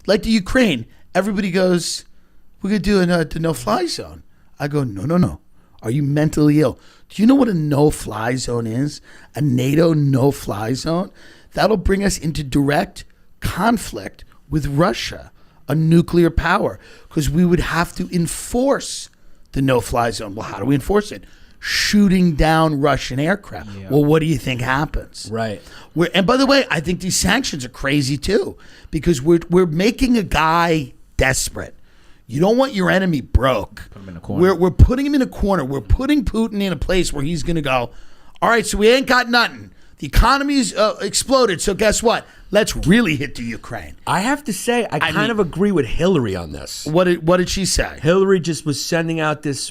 Like the Ukraine, everybody goes, we're going to do a no-fly zone. I go, no. Are you mentally ill? Do you know what a no-fly zone is? A NATO no-fly zone? That'll bring us into direct conflict with Russia, a nuclear power, because we would have to enforce the no-fly zone. Well, how do we enforce it? Shooting down Russian aircraft. Yeah. Well, what do you think happens? Right. And by the way, I think these sanctions are crazy too, because we're making a guy desperate. You don't want your enemy broke. Put him in a corner. We're putting him in a corner. We're putting Putin in a place where he's going to go, all right, so we ain't got nothing. The economy's exploded, so guess what? Let's really hit the Ukraine. I have to say, I kind of agree with Hillary on this. What did she say? Hillary just was sending out this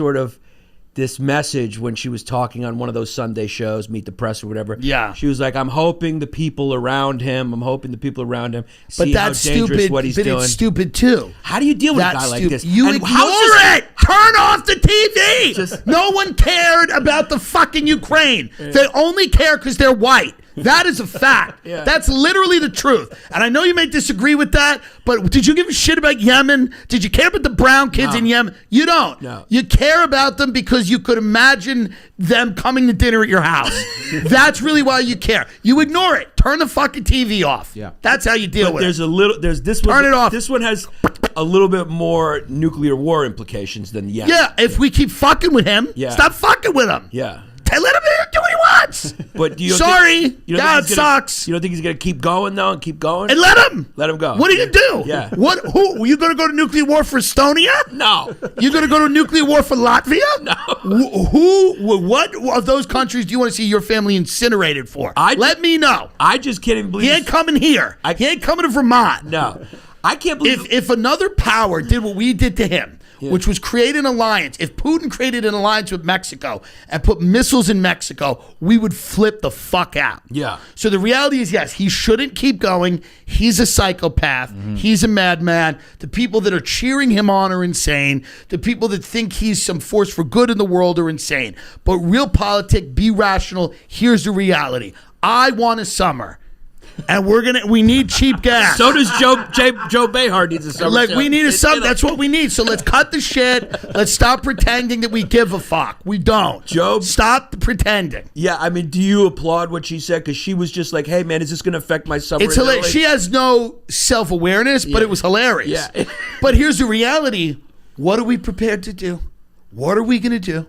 this message when she was talking on one of those Sunday shows, Meet the Press or whatever. Yeah. She was like, I'm hoping the people around him see but that's how dangerous stupid, what he's but doing. It's stupid too. How do you deal with a guy like this? You ignore it. Turn off the TV. No one cared about the fucking Ukraine. They only care because they're white. That is a fact. Yeah. That's literally the truth. And I know you may disagree with that, but did you give a shit about Yemen? Did you care about the brown kids in Yemen? You don't. No. You care about them because you could imagine them coming to dinner at your house. That's really why you care. You ignore it. Turn the fucking TV off. Yeah. That's how you deal with it. There's this one. Turn it off. This one has a little bit more nuclear war implications than Yemen. Yeah, if we keep fucking with him, stop fucking with him. Yeah. Let him do what he wants. But do you God sucks. You don't think he's going to keep going though and keep going? And let him go. What are you gonna do? Yeah. Who? Are you gonna go to nuclear war for Estonia? No. You gonna go to nuclear war for Latvia? No. What of those countries do you want to see your family incinerated for? Let me know. I just can't even believe he ain't coming here. He ain't coming to Vermont. No. I can't believe if another power did what we did to him. Yeah. Which was create an alliance. If Putin created an alliance with Mexico and put missiles in Mexico, we would flip the fuck out. Yeah. So the reality is, yes, he shouldn't keep going. He's a psychopath. Mm-hmm. He's a madman. The people that are cheering him on are insane. The people that think he's some force for good in the world are insane. But real politics, be rational. Here's the reality. I want a summer. And we need cheap gas. So does Joe Behar needs a summer. We need a summer. That's what we need. So let's cut the shit. Let's stop pretending that we give a fuck. We don't. Stop pretending. Yeah, I mean, do you applaud what she said? Because she was just like, "Hey, man, is this going to affect my summer?" It's hilarious. She has no self-awareness, but it was hilarious. Yeah. But here's the reality: what are we prepared to do? What are we going to do?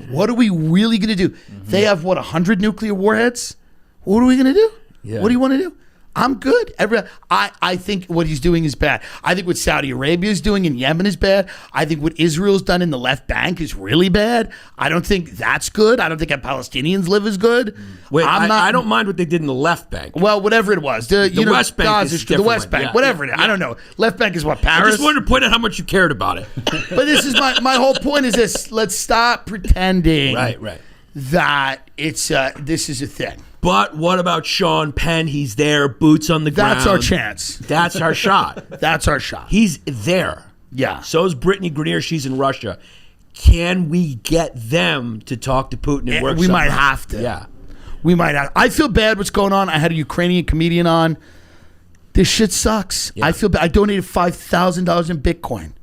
What are we really going to do? Mm-hmm. They have 100 nuclear warheads. What are we going to do? Yeah. What do you want to do? I'm good. I think what he's doing is bad. I think what Saudi Arabia is doing in Yemen is bad. I think what Israel's done in the left bank is really bad. I don't think that's good. I don't think how Palestinians live is good. Wait, I don't mind what they did in the left bank. Well, whatever it was. The West Bank is the West Bank, whatever it is. I don't know. Left bank is what, Paris? I just wanted to point out how much you cared about it. But this is my whole point is this. Let's stop pretending that it's this is a thing. But what about Sean Penn? He's there, boots on the ground. That's our chance. That's our shot. That's our shot. He's there. Yeah. So is Brittany Grenier. She's in Russia. Can we get them to talk to Putin and work We something might out? have to. Yeah. We might have. I feel bad what's going on. I had a Ukrainian comedian on. This shit sucks. Yeah. I feel bad. I donated $5,000 in Bitcoin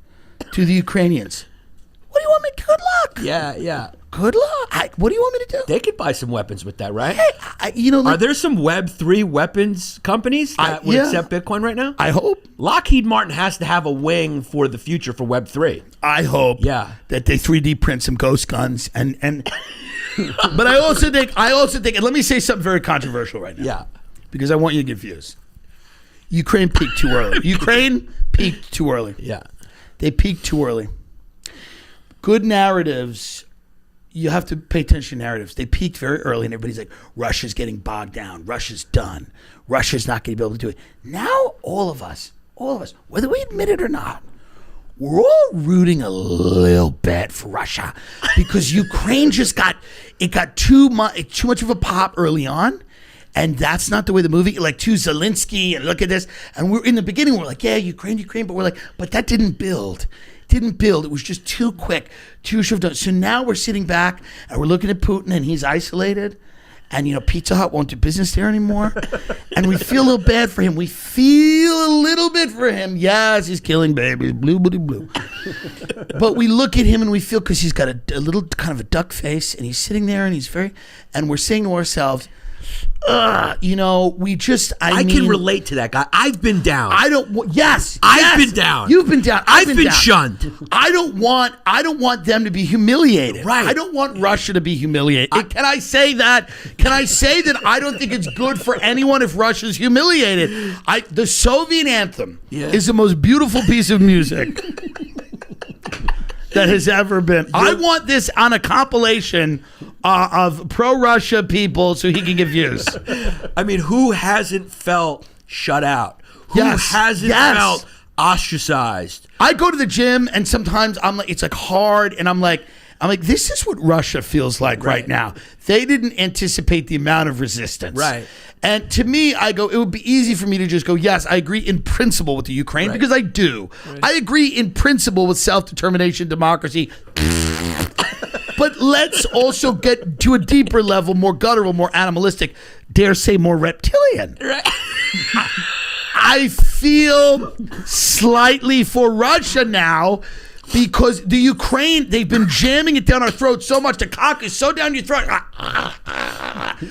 to the Ukrainians. What do you want me to do? Good luck. Yeah. Good luck. What do you want me to do? They could buy some weapons with that, right? Hey, are there some Web3 weapons companies that would accept Bitcoin right now? I hope. Lockheed Martin has to have a wing for the future for Web3. I hope. Yeah. That they 3D print some ghost guns and. But I also think, and let me say something very controversial right now. Yeah. Because I want you to get views. Ukraine peaked too early. Ukraine peaked too early. Yeah. They peaked too early. Good narratives. You have to pay attention to narratives. They peaked very early, and everybody's like, Russia's getting bogged down. Russia's done. Russia's not going to be able to do it. Now, all of us, whether we admit it or not, we're all rooting a little bit for Russia because Ukraine just got too much of a pop early on, and that's not the way the movie, like to Zelensky, and look at this. And we're in the beginning, we're like, yeah, Ukraine, but we're like, but that didn't build. It was just too quick, too shoved on. So now we're sitting back and we're looking at Putin and he's isolated And, Pizza Hut won't do business there anymore. And we feel a little bad for him. We feel a little bit for him. Yes, he's killing babies. Blue, blue, blue. But we look at him and we feel, because he's got a little kind of a duck face, and he's sitting there and and we're saying to ourselves, we just, I mean, can relate to that guy. I've been down. Yes. I've been down. You've been down. I've been shunned. I don't want them to be humiliated. Right. I don't want Russia to be humiliated. Can I say that? Can I say that I don't think it's good for anyone if Russia's humiliated? The Soviet anthem is the most beautiful piece of music that has ever been. I want this on a compilation of pro-Russia people so he can get views. I mean, who hasn't felt shut out? Who hasn't felt ostracized? I go to the gym and sometimes I'm like, it's like hard, and I'm like, this is what Russia feels like right now. They didn't anticipate the amount of resistance. Right. And to me, I go, it would be easy for me to just go, yes, I agree in principle with the Ukraine, because I do. Right. I agree in principle with self-determination, democracy. But let's also get to a deeper level, more guttural, more animalistic, dare say more reptilian. Right. I feel slightly for Russia now, because the Ukraine, they've been jamming it down our throats so much. The cock is so down your throat.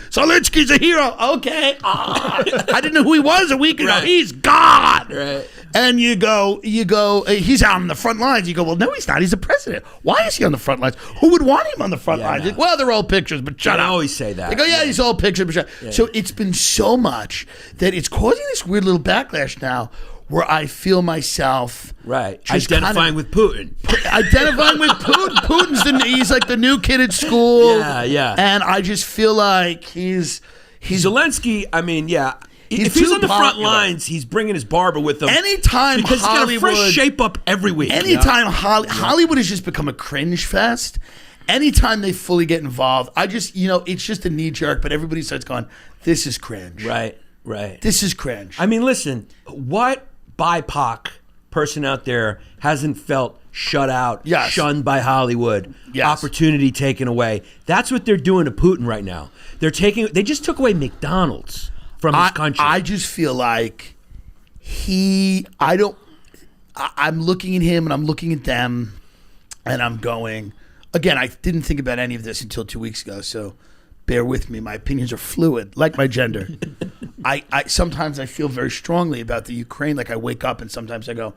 Zelensky's a hero. Okay. I didn't know who he was a week ago. Right. He's God. Right. And you go, he's out on the front lines. You go, well, no, he's not. He's the president. Why is he on the front lines? Who would want him on the front lines? No. Well, they're old pictures, but shut up. I always say that. They go, these old pictures, but shut up. So it's been so much that it's causing this weird little backlash now, where I feel myself identifying with Putin. Identifying with Putin. He's like the new kid at school. Yeah. And I just feel like he's Zelensky. I mean, if he's on the front lines, he's bringing his barber with him. Anytime because Hollywood, he's got a fresh shape up every week. Anytime Hollywood has just become a cringe fest. Anytime they fully get involved, I just, it's just a knee jerk. But everybody starts going, "This is cringe." Right. This is cringe. I mean, listen, what BIPOC person out there hasn't felt shut out, shunned by Hollywood, opportunity taken away? That's what they're doing to Putin right now. They just took away McDonald's from his country. I just feel like I'm looking at him and I'm looking at them and I'm going, again, I didn't think about any of this until 2 weeks ago, so bear with me. My opinions are fluid, like my gender. I sometimes I feel very strongly about the Ukraine. Like I wake up and sometimes I go,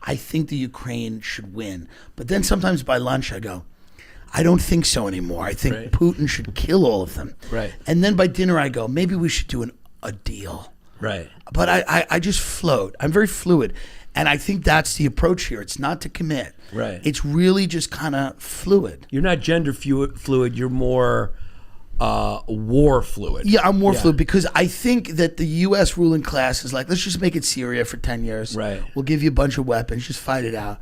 I think the Ukraine should win. But then sometimes by lunch I go, I don't think so anymore. I think Putin should kill all of them. Right. And then by dinner I go, maybe we should do a deal. Right. But I just float. I'm very fluid. And I think that's the approach here. It's not to commit. Right. It's really just kind of fluid. You're not gender fluid. You're more war fluid. Yeah, I'm more fluid because I think that the U.S. ruling class is like, let's just make it Syria for 10 years. Right. We'll give you a bunch of weapons. Just fight it out.